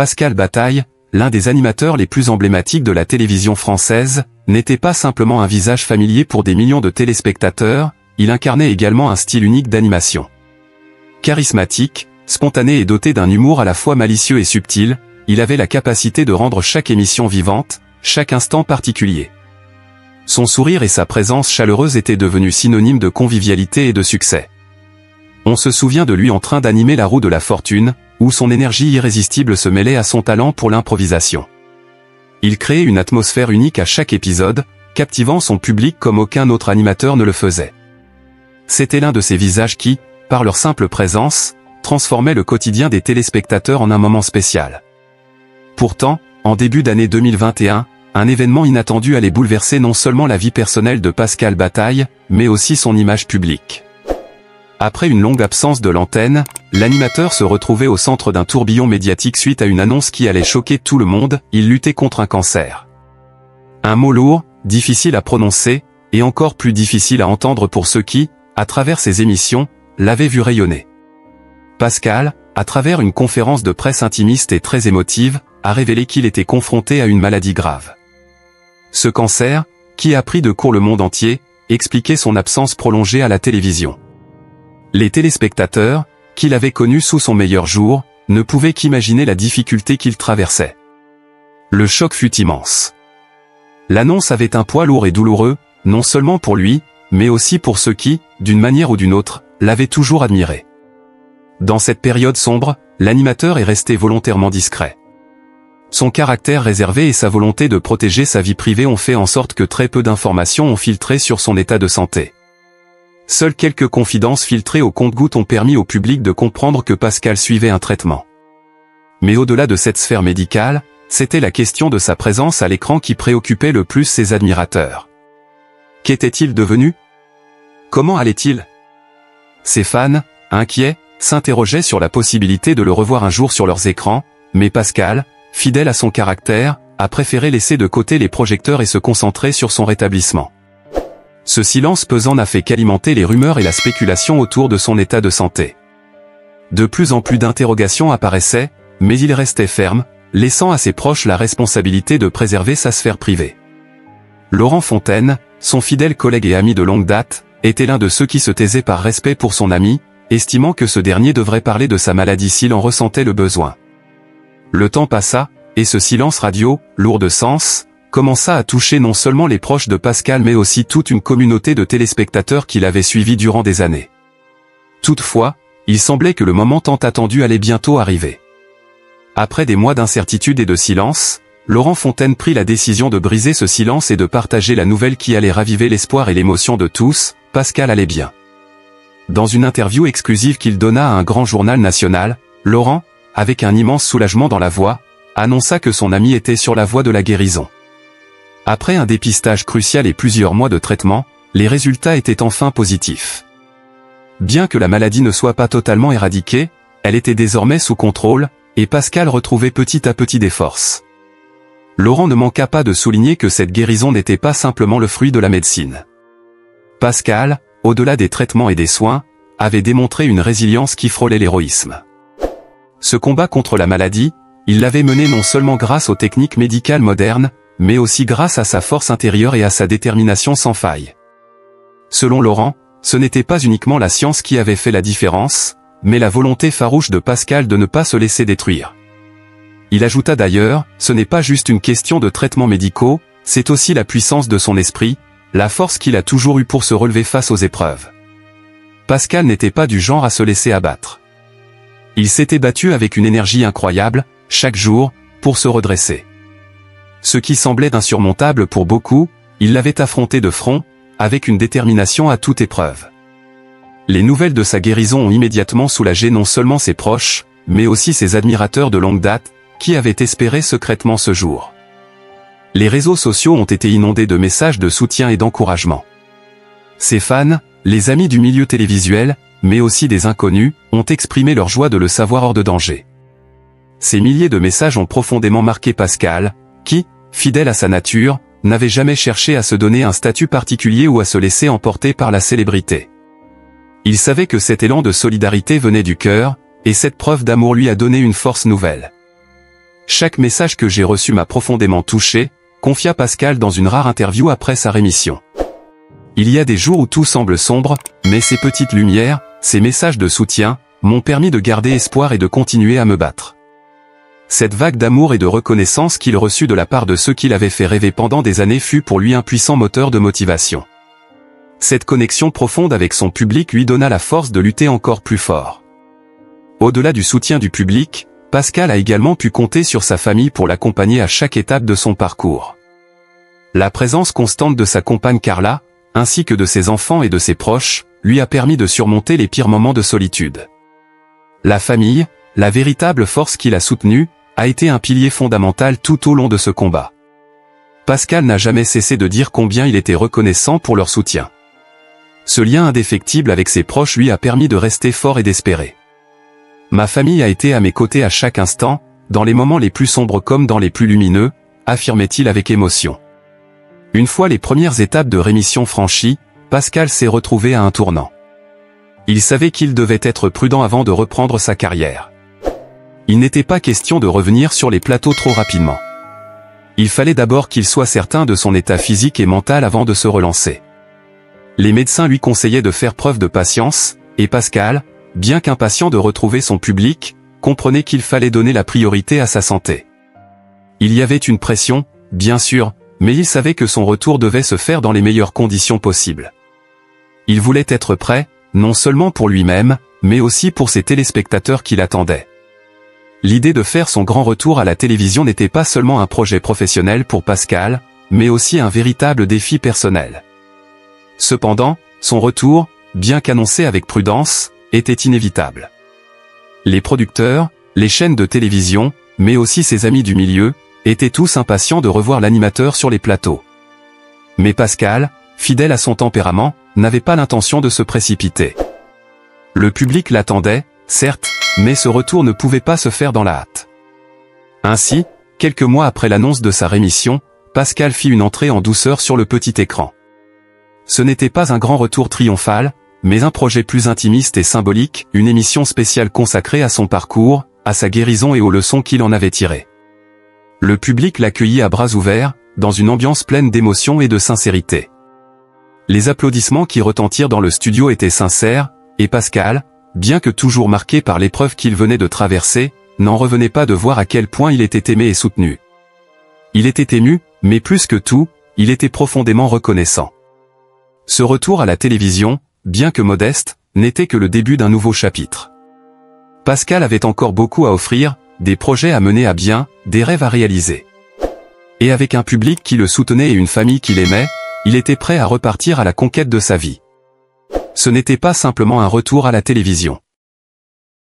Pascal Bataille, l'un des animateurs les plus emblématiques de la télévision française, n'était pas simplement un visage familier pour des millions de téléspectateurs, il incarnait également un style unique d'animation. Charismatique, spontané et doté d'un humour à la fois malicieux et subtil, il avait la capacité de rendre chaque émission vivante, chaque instant particulier. Son sourire et sa présence chaleureuse étaient devenus synonymes de convivialité et de succès. On se souvient de lui en train d'animer la roue de la fortune, où son énergie irrésistible se mêlait à son talent pour l'improvisation. Il créait une atmosphère unique à chaque épisode, captivant son public comme aucun autre animateur ne le faisait. C'était l'un de ces visages qui, par leur simple présence, transformait le quotidien des téléspectateurs en un moment spécial. Pourtant, en début d'année 2021, un événement inattendu allait bouleverser non seulement la vie personnelle de Pascal Bataille, mais aussi son image publique. Après une longue absence de l'antenne, l'animateur se retrouvait au centre d'un tourbillon médiatique suite à une annonce qui allait choquer tout le monde, il luttait contre un cancer. Un mot lourd, difficile à prononcer, et encore plus difficile à entendre pour ceux qui, à travers ses émissions, l'avaient vu rayonner. Pascal, à travers une conférence de presse intimiste et très émotive, a révélé qu'il était confronté à une maladie grave. Ce cancer, qui a pris de court le monde entier, expliquait son absence prolongée à la télévision. Les téléspectateurs, qui l'avaient connu sous son meilleur jour, ne pouvaient qu'imaginer la difficulté qu'il traversait. Le choc fut immense. L'annonce avait un poids lourd et douloureux, non seulement pour lui, mais aussi pour ceux qui, d'une manière ou d'une autre, l'avaient toujours admiré. Dans cette période sombre, l'animateur est resté volontairement discret. Son caractère réservé et sa volonté de protéger sa vie privée ont fait en sorte que très peu d'informations ont filtré sur son état de santé. Seules quelques confidences filtrées au compte-gouttes ont permis au public de comprendre que Pascal suivait un traitement. Mais au-delà de cette sphère médicale, c'était la question de sa présence à l'écran qui préoccupait le plus ses admirateurs. Qu'était-il devenu? Comment allait-il? Ses fans, inquiets, s'interrogeaient sur la possibilité de le revoir un jour sur leurs écrans, mais Pascal, fidèle à son caractère, a préféré laisser de côté les projecteurs et se concentrer sur son rétablissement. Ce silence pesant n'a fait qu'alimenter les rumeurs et la spéculation autour de son état de santé. De plus en plus d'interrogations apparaissaient, mais il restait ferme, laissant à ses proches la responsabilité de préserver sa sphère privée. Laurent Fontaine, son fidèle collègue et ami de longue date, était l'un de ceux qui se taisaient par respect pour son ami, estimant que ce dernier devrait parler de sa maladie s'il en ressentait le besoin. Le temps passa, et ce silence radio, lourd de sens, commença à toucher non seulement les proches de Pascal mais aussi toute une communauté de téléspectateurs qui l'avaient suivi durant des années. Toutefois, il semblait que le moment tant attendu allait bientôt arriver. Après des mois d'incertitude et de silence, Laurent Fontaine prit la décision de briser ce silence et de partager la nouvelle qui allait raviver l'espoir et l'émotion de tous, Pascal allait bien. Dans une interview exclusive qu'il donna à un grand journal national, Laurent, avec un immense soulagement dans la voix, annonça que son ami était sur la voie de la guérison. Après un dépistage crucial et plusieurs mois de traitement, les résultats étaient enfin positifs. Bien que la maladie ne soit pas totalement éradiquée, elle était désormais sous contrôle, et Pascal retrouvait petit à petit des forces. Laurent ne manqua pas de souligner que cette guérison n'était pas simplement le fruit de la médecine. Pascal, au-delà des traitements et des soins, avait démontré une résilience qui frôlait l'héroïsme. Ce combat contre la maladie, il l'avait mené non seulement grâce aux techniques médicales modernes, mais aussi grâce à sa force intérieure et à sa détermination sans faille. Selon Laurent, ce n'était pas uniquement la science qui avait fait la différence, mais la volonté farouche de Pascal de ne pas se laisser détruire. Il ajouta d'ailleurs, ce n'est pas juste une question de traitements médicaux, c'est aussi la puissance de son esprit, la force qu'il a toujours eue pour se relever face aux épreuves. Pascal n'était pas du genre à se laisser abattre. Il s'était battu avec une énergie incroyable, chaque jour, pour se redresser. Ce qui semblait insurmontable pour beaucoup, il l'avait affronté de front, avec une détermination à toute épreuve. Les nouvelles de sa guérison ont immédiatement soulagé non seulement ses proches, mais aussi ses admirateurs de longue date, qui avaient espéré secrètement ce jour. Les réseaux sociaux ont été inondés de messages de soutien et d'encouragement. Ses fans, les amis du milieu télévisuel, mais aussi des inconnus, ont exprimé leur joie de le savoir hors de danger. Ces milliers de messages ont profondément marqué Pascal, qui, fidèle à sa nature, n'avait jamais cherché à se donner un statut particulier ou à se laisser emporter par la célébrité. Il savait que cet élan de solidarité venait du cœur, et cette preuve d'amour lui a donné une force nouvelle. Chaque message que j'ai reçu m'a profondément touché, confia Pascal dans une rare interview après sa rémission. Il y a des jours où tout semble sombre, mais ces petites lumières, ces messages de soutien, m'ont permis de garder espoir et de continuer à me battre. Cette vague d'amour et de reconnaissance qu'il reçut de la part de ceux qui l'avaient fait rêver pendant des années fut pour lui un puissant moteur de motivation. Cette connexion profonde avec son public lui donna la force de lutter encore plus fort. Au-delà du soutien du public, Pascal a également pu compter sur sa famille pour l'accompagner à chaque étape de son parcours. La présence constante de sa compagne Carla, ainsi que de ses enfants et de ses proches, lui a permis de surmonter les pires moments de solitude. La famille, la véritable force qui l'a soutenu, a été un pilier fondamental tout au long de ce combat. Pascal n'a jamais cessé de dire combien il était reconnaissant pour leur soutien. Ce lien indéfectible avec ses proches lui a permis de rester fort et d'espérer. Ma famille a été à mes côtés à chaque instant, dans les moments les plus sombres comme dans les plus lumineux, affirmait-il avec émotion. Une fois les premières étapes de rémission franchies, Pascal s'est retrouvé à un tournant. Il savait qu'il devait être prudent avant de reprendre sa carrière. Il n'était pas question de revenir sur les plateaux trop rapidement. Il fallait d'abord qu'il soit certain de son état physique et mental avant de se relancer. Les médecins lui conseillaient de faire preuve de patience, et Pascal, bien qu'impatient de retrouver son public, comprenait qu'il fallait donner la priorité à sa santé. Il y avait une pression, bien sûr, mais il savait que son retour devait se faire dans les meilleures conditions possibles. Il voulait être prêt, non seulement pour lui-même, mais aussi pour ses téléspectateurs qui l'attendaient. L'idée de faire son grand retour à la télévision n'était pas seulement un projet professionnel pour Pascal, mais aussi un véritable défi personnel. Cependant, son retour, bien qu'annoncé avec prudence, était inévitable. Les producteurs, les chaînes de télévision, mais aussi ses amis du milieu, étaient tous impatients de revoir l'animateur sur les plateaux. Mais Pascal, fidèle à son tempérament, n'avait pas l'intention de se précipiter. Le public l'attendait, certes, mais ce retour ne pouvait pas se faire dans la hâte. Ainsi, quelques mois après l'annonce de sa rémission, Pascal fit une entrée en douceur sur le petit écran. Ce n'était pas un grand retour triomphal, mais un projet plus intimiste et symbolique, une émission spéciale consacrée à son parcours, à sa guérison et aux leçons qu'il en avait tirées. Le public l'accueillit à bras ouverts, dans une ambiance pleine d'émotion et de sincérité. Les applaudissements qui retentirent dans le studio étaient sincères, et Pascal, bien que toujours marqué par l'épreuve qu'il venait de traverser, n'en revenait pas de voir à quel point il était aimé et soutenu. Il était ému, mais plus que tout, il était profondément reconnaissant. Ce retour à la télévision, bien que modeste, n'était que le début d'un nouveau chapitre. Pascal avait encore beaucoup à offrir, des projets à mener à bien, des rêves à réaliser. Et avec un public qui le soutenait et une famille qui l'aimait, il était prêt à repartir à la conquête de sa vie. Ce n'était pas simplement un retour à la télévision.